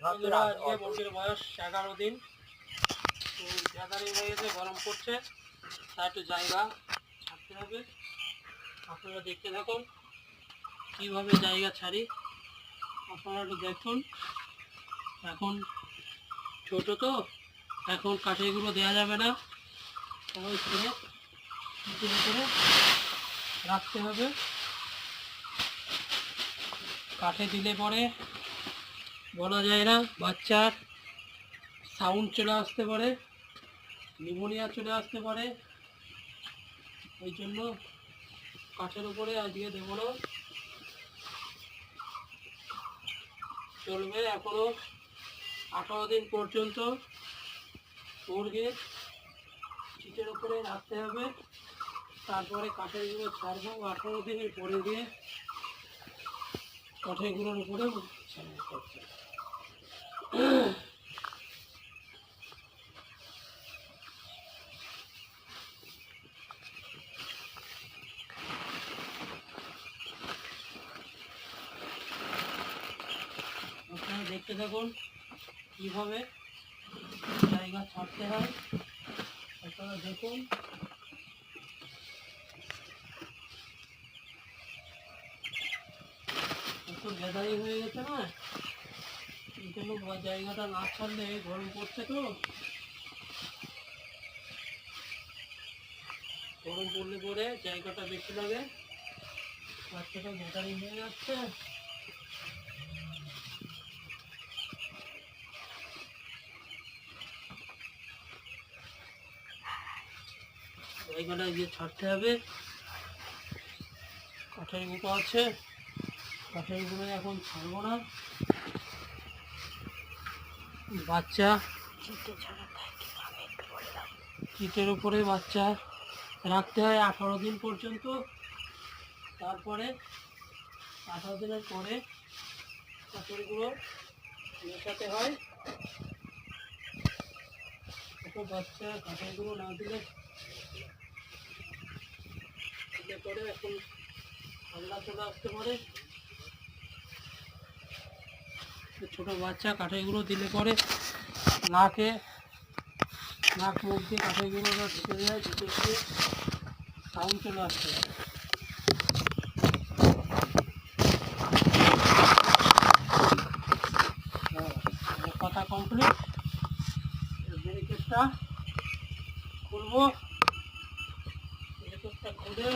বন্ধুরা, আজকে মুরগির বয়স 11 দিন। তো গ্যাদারিং হয়ে গেছে, গরম পড়ছে, তাই একটু জায়গা ছাড়তে হবে। আপনারা দেখতে থাকুন কীভাবে জায়গা ছাড়ি। আপনারা একটু দেখুন। এখন ছোটো তো, এখন কাঠিগুলো দেওয়া যাবে না, ওই করে করে রাখতে হবে। কাঠে দিলে পরে বলা যায় না, বাচ্চার সাউন্ড চলে আসতে পারে, নিউমোনিয়া চলে আসতে পারে। ওই জন্য কাঠের উপরে আজকে দেবো না, চলবে। এখনও 18 দিন পর্যন্ত মুরগির চিটের উপরে রাখতে হবে, তারপরে কাঠের গুঁড়ো ছাড়বো। 18 দিনের পরে দিয়ে কাঠের গুঁড়োর উপরে করছে। আপনারা দেখতে থাকুন কীভাবে জায়গা ছাড়তে হয়। আপনারা দেখুন। এত গ্যাদারিং হয়ে গেছে না, এই জন্য জায়গাটা না ছাড়লে গরম পড়ছে তো, গরম পড়লে পরে জায়গাটা বেশি লাগে, বাচ্চাটা গ্যাদারিং হয়ে যাচ্ছে। জায়গাটা গিয়ে ছাড়তে হবে। কাঠের গুঁড়ো আছে, কাঠের গুঁড়ো এখন ছাড়বো না। বাচ্চা চিটের উপরে বাচ্চা রাখতে হয় 18 দিন পর্যন্ত। তারপরে 18 দিনের পরে কাঠের গুঁড়ো মেশাতে হয়। বাচ্চা কাঠের গুঁড়ো না দিলে পরে এখন ঠান্ডা চলে আসতে পারে। ছোটো বাচ্চা কাঠের গুঁড়ো দিলে পরে নাক মুখ দিয়ে কাঠের গুঁড়োটা ঢুকে যায়, ঢুকে গিয়ে সাউন্ড চলে আসতে পারে। কথা কমপ্লিট। ব্যারিকেডটা খুলবো, ব্যারিকেডটা খুলে